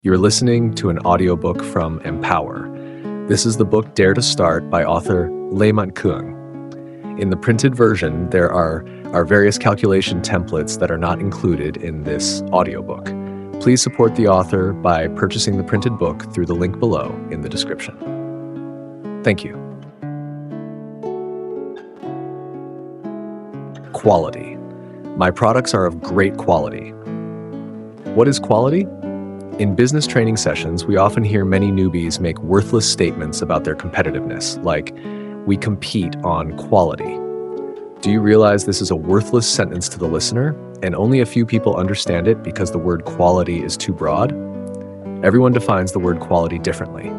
You're listening to an audiobook from Empower. This is the book Dare to Start by author Manh Cuong. In the printed version, there are various calculation templates that are not included in this audiobook. Please support the author by purchasing the printed book through the link below in the description. Thank you. Quality. My products are of great quality. What is quality? In business training sessions, we often hear many newbies make worthless statements about their competitiveness, like, "We compete on quality." Do you realize this is a worthless sentence to the listener, and only a few people understand it because the word quality is too broad? Everyone defines the word quality differently.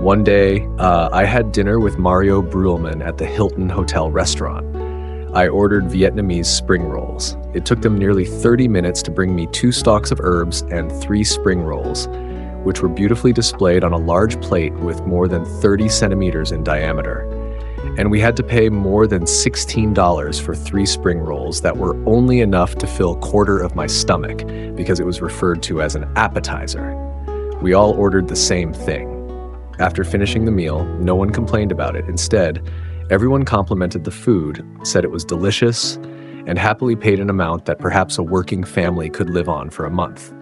One day, I had dinner with Mario Bruelman at the Hilton Hotel restaurant. I ordered Vietnamese spring rolls. It took them nearly 30 minutes to bring me 2 stalks of herbs and 3 spring rolls, which were beautifully displayed on a large plate with more than 30 centimeters in diameter. And we had to pay more than $16 for 3 spring rolls that were only enough to fill a quarter of my stomach because it was referred to as an appetizer. We all ordered the same thing. After finishing the meal, no one complained about it. Instead, everyone complimented the food, said it was delicious, and happily paid an amount that perhaps a working family could live on for a month.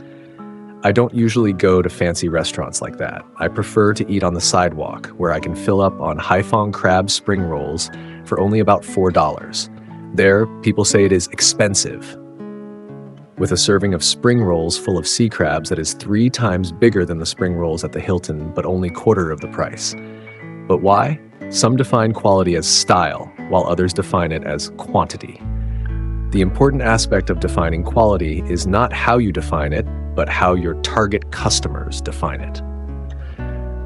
I don't usually go to fancy restaurants like that. I prefer to eat on the sidewalk, where I can fill up on Haiphong crab spring rolls for only about $4. There, people say it is expensive, with a serving of spring rolls full of sea crabs that is 3 times bigger than the spring rolls at the Hilton, but only quarter of the price. But why? Some define quality as style, while others define it as quantity. The important aspect of defining quality is not how you define it, but how your target customers define it.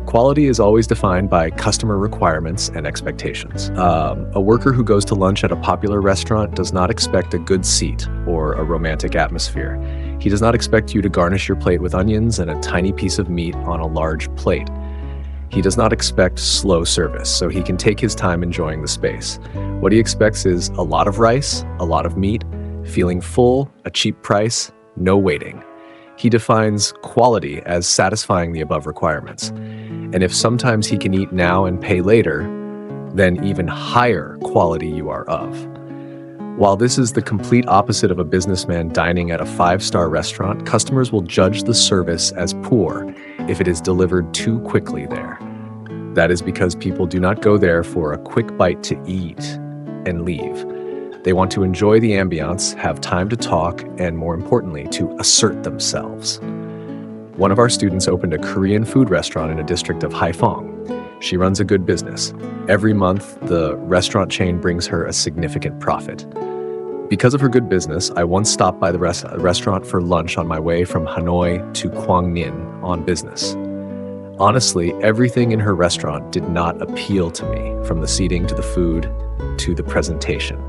Quality is always defined by customer requirements and expectations. A worker who goes to lunch at a popular restaurant does not expect a good seat or a romantic atmosphere. He does not expect you to garnish your plate with onions and a tiny piece of meat on a large plate. He does not expect slow service, so he can take his time enjoying the space. What he expects is a lot of rice, a lot of meat, feeling full, a cheap price, no waiting. He defines quality as satisfying the above requirements. And if sometimes he can eat now and pay later, then even higher quality you are of. While this is the complete opposite of a businessman dining at a 5-star restaurant, customers will judge the service as poor if it is delivered too quickly there. That is because people do not go there for a quick bite to eat and leave. They want to enjoy the ambiance, have time to talk, and more importantly, to assert themselves. One of our students opened a Korean food restaurant in a district of Haiphong. She runs a good business. Every month, the restaurant chain brings her a significant profit. Because of her good business, I once stopped by the restaurant for lunch on my way from Hanoi to Quang Ninh on business. Honestly, everything in her restaurant did not appeal to me, from the seating to the food to the presentation.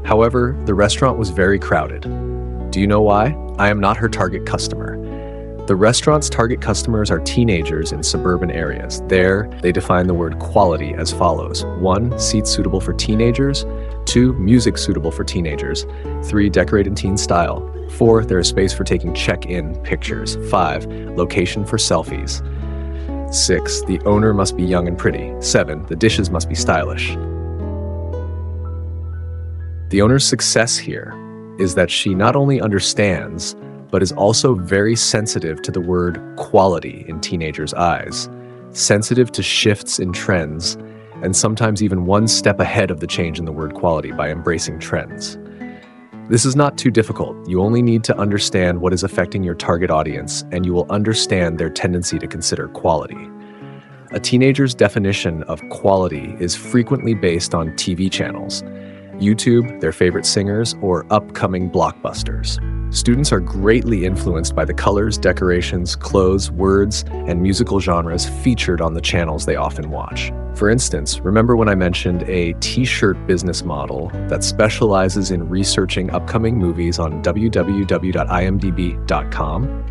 However, the restaurant was very crowded. Do you know why? I am not her target customer. The restaurant's target customers are teenagers in suburban areas. There, they define the word quality as follows: 1, seats suitable for teenagers; 2, music suitable for teenagers; 3, decorate in teen style; 4, there is space for taking check-in pictures; 5, location for selfies; 6, the owner must be young and pretty; 7, the dishes must be stylish. The owner's success here is that she not only understands, but is also very sensitive to the word quality in teenagers' eyes, sensitive to shifts in trends, and sometimes even one step ahead of the change in the word quality by embracing trends. This is not too difficult. You only need to understand what is affecting your target audience, and you will understand their tendency to consider quality. A teenager's definition of quality is frequently based on TV channels, YouTube, their favorite singers, or upcoming blockbusters. Students are greatly influenced by the colors, decorations, clothes, words, and musical genres featured on the channels they often watch. For instance, remember when I mentioned a t-shirt business model that specializes in researching upcoming movies on www.imdb.com?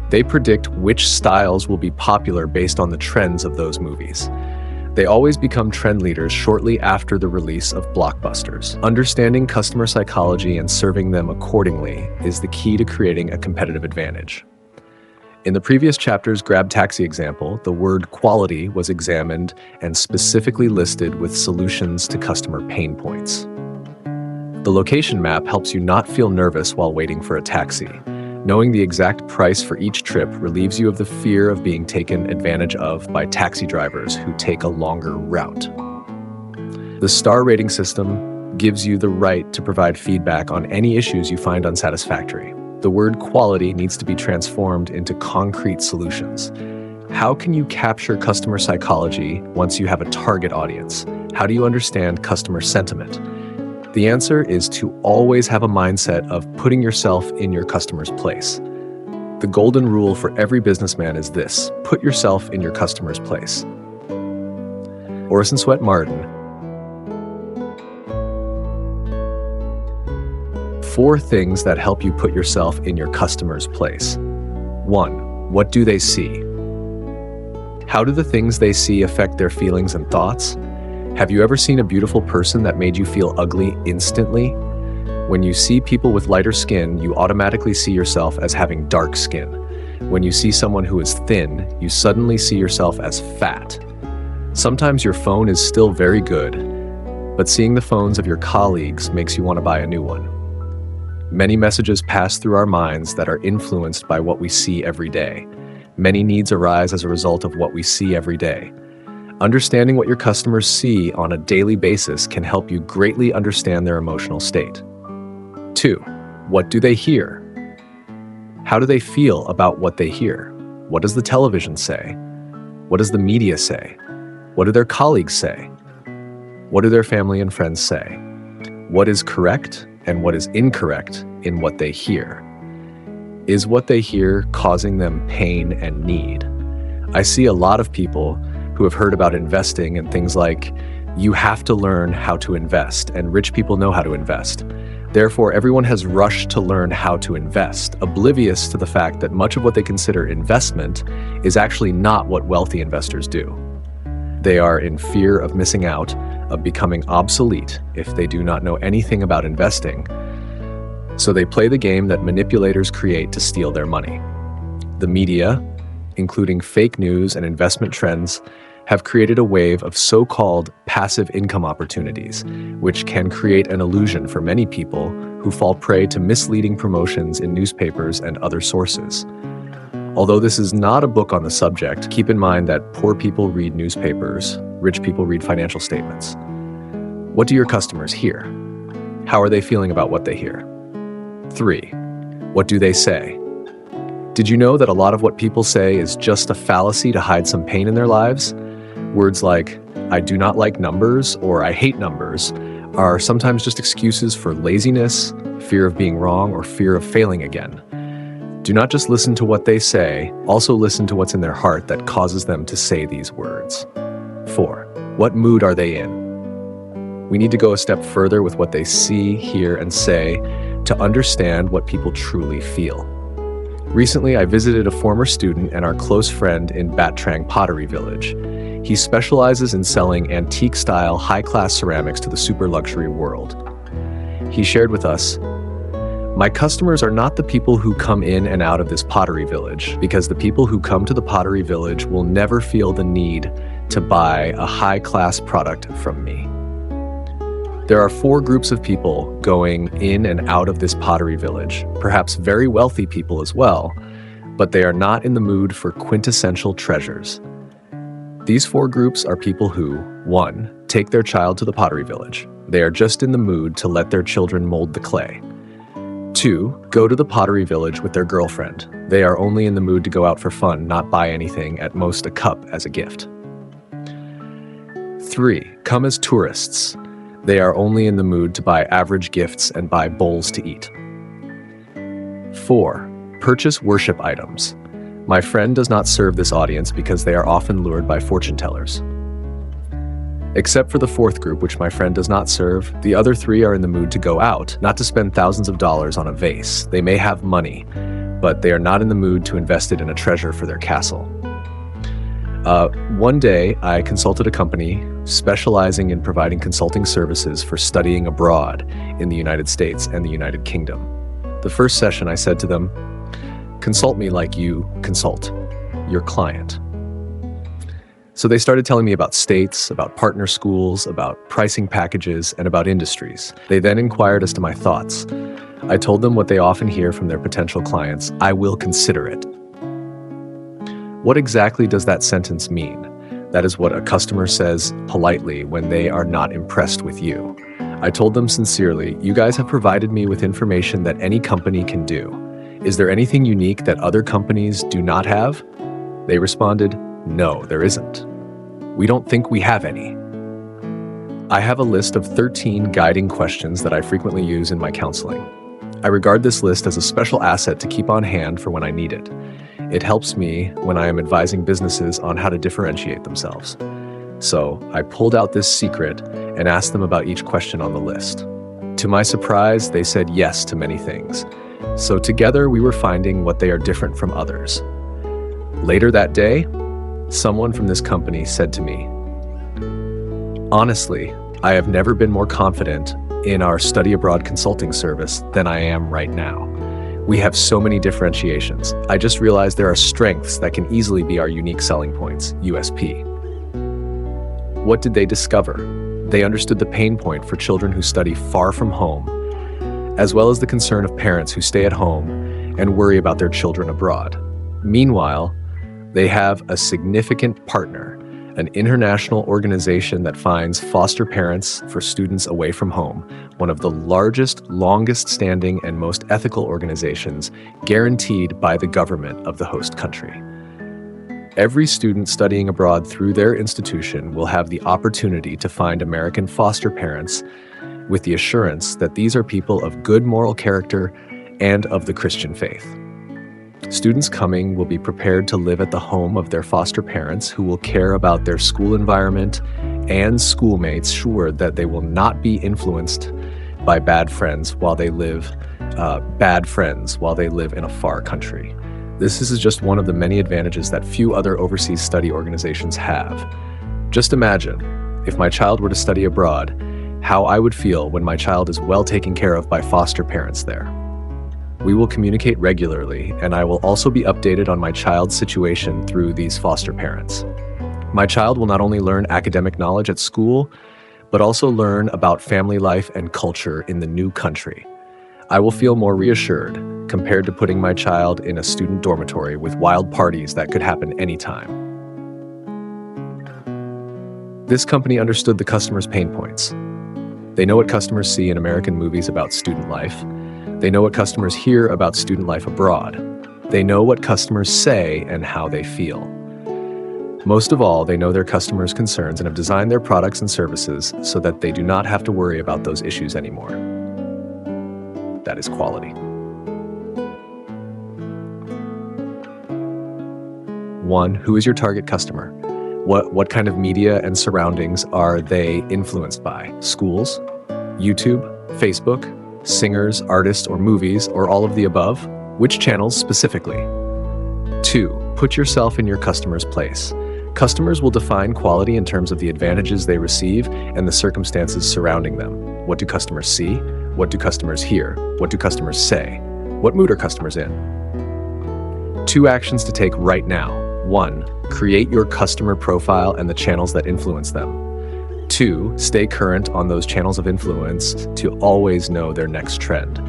They predict which styles will be popular based on the trends of those movies. They always become trend leaders shortly after the release of blockbusters. Understanding customer psychology and serving them accordingly is the key to creating a competitive advantage. In the previous chapter's Grab Taxi example, the word quality was examined and specifically listed with solutions to customer pain points. The location map helps you not feel nervous while waiting for a taxi. Knowing the exact price for each trip relieves you of the fear of being taken advantage of by taxi drivers who take a longer route. The star rating system gives you the right to provide feedback on any issues you find unsatisfactory. The word quality needs to be transformed into concrete solutions. How can you capture customer psychology once you have a target audience? How do you understand customer sentiment? The answer is to always have a mindset of putting yourself in your customer's place. The golden rule for every businessman is this: put yourself in your customer's place. Orison Swett Martin. 4 things that help you put yourself in your customer's place. 1. What do they see? How do the things they see affect their feelings and thoughts? Have you ever seen a beautiful person that made you feel ugly instantly? When you see people with lighter skin, you automatically see yourself as having dark skin. When you see someone who is thin, you suddenly see yourself as fat. Sometimes your phone is still very good, but seeing the phones of your colleagues makes you want to buy a new one. Many messages pass through our minds that are influenced by what we see every day. Many needs arise as a result of what we see every day. Understanding what your customers see on a daily basis can help you greatly understand their emotional state. 2. What do they hear? How do they feel about what they hear? What does the television say? What does the media say? What do their colleagues say? What do their family and friends say? What is correct and what is incorrect in what they hear? Is what they hear causing them pain and need? I see a lot of people who have heard about investing and things like, you have to learn how to invest, and rich people know how to invest. Therefore, everyone has rushed to learn how to invest, oblivious to the fact that much of what they consider investment is actually not what wealthy investors do. They are in fear of missing out, of becoming obsolete if they do not know anything about investing. So they play the game that manipulators create to steal their money. The media, including fake news and investment trends, have created a wave of so-called passive income opportunities, which can create an illusion for many people who fall prey to misleading promotions in newspapers and other sources. Although this is not a book on the subject, keep in mind that poor people read newspapers, rich people read financial statements. What do your customers hear? How are they feeling about what they hear? 3. What do they say? Did you know that a lot of what people say is just a fallacy to hide some pain in their lives? Words like, I do not like numbers or I hate numbers are sometimes just excuses for laziness, fear of being wrong, or fear of failing again. Do not just listen to what they say, also listen to what's in their heart that causes them to say these words. 4. What mood are they in? We need to go a step further with what they see, hear, and say to understand what people truly feel. Recently, I visited a former student and our close friend in Bat Trang Pottery Village. He specializes in selling antique-style, high-class ceramics to the super-luxury world. He shared with us, "My customers are not the people who come in and out of this pottery village, because the people who come to the pottery village will never feel the need to buy a high-class product from me." There are 4 groups of people going in and out of this pottery village, perhaps very wealthy people as well, but they are not in the mood for quintessential treasures. These 4 groups are people who, 1, take their child to the pottery village. They are just in the mood to let their children mold the clay. 2, go to the pottery village with their girlfriend. They are only in the mood to go out for fun, not buy anything, at most a cup as a gift. 3, come as tourists. They are only in the mood to buy average gifts and buy bowls to eat. 4, purchase worship items. My friend does not serve this audience because they are often lured by fortune tellers. Except for the 4th group, which my friend does not serve, the other 3 are in the mood to go out, not to spend thousands of dollars on a vase. They may have money, but they are not in the mood to invest it in a treasure for their castle. One day, I consulted a company specializing in providing consulting services for studying abroad in the United States and the United Kingdom. The first session, I said to them, Consult me like you consult your client. So they started telling me about states, about partner schools, about pricing packages, and about industries. They then inquired as to my thoughts. I told them what they often hear from their potential clients: I will consider it. What exactly does that sentence mean? That is what a customer says politely when they are not impressed with you. I told them sincerely, you guys have provided me with information that any company can do. Is there anything unique that other companies do not have? They responded, no, there isn't. We don't think we have any. I have a list of 13 guiding questions that I frequently use in my counseling. I regard this list as a special asset to keep on hand for when I need it. It helps me when I am advising businesses on how to differentiate themselves. So I pulled out this secret and asked them about each question on the list. To my surprise, they said yes to many things. So together we were finding what they are different from others. Later that day, someone from this company said to me, honestly, I have never been more confident in our study abroad consulting service than I am right now. We have so many differentiations. I just realized there are strengths that can easily be our unique selling points, USP. What did they discover? They understood the pain point for children who study far from home, as well as the concern of parents who stay at home and worry about their children abroad. Meanwhile, they have a significant partner, an international organization that finds foster parents for students away from home, one of the largest, longest-standing, and most ethical organizations guaranteed by the government of the host country. Every student studying abroad through their institution will have the opportunity to find American foster parents with the assurance that these are people of good moral character and of the Christian faith. Students coming will be prepared to live at the home of their foster parents who will care about their school environment and schoolmates, sure that they will not be influenced by bad friends while they live in a far country. This is just one of the many advantages that few other overseas study organizations have. Just imagine, if my child were to study abroad, how I would feel when my child is well taken care of by foster parents there. We will communicate regularly, and I will also be updated on my child's situation through these foster parents. My child will not only learn academic knowledge at school, but also learn about family life and culture in the new country. I will feel more reassured compared to putting my child in a student dormitory with wild parties that could happen anytime. This company understood the customer's pain points. They know what customers see in American movies about student life. They know what customers hear about student life abroad. They know what customers say and how they feel. Most of all, they know their customers' concerns and have designed their products and services so that they do not have to worry about those issues anymore. That is quality. 1. Who is your target customer? What kind of media and surroundings are they influenced by? Schools, YouTube, Facebook, singers, artists, or movies, or all of the above? Which channels specifically? 2. Put yourself in your customer's place. Customers will define quality in terms of the advantages they receive and the circumstances surrounding them. What do customers see? What do customers hear? What do customers say? What mood are customers in? 2 actions to take right now. 1. Create your customer profile and the channels that influence them. 2. Stay current on those channels of influence to always know their next trend.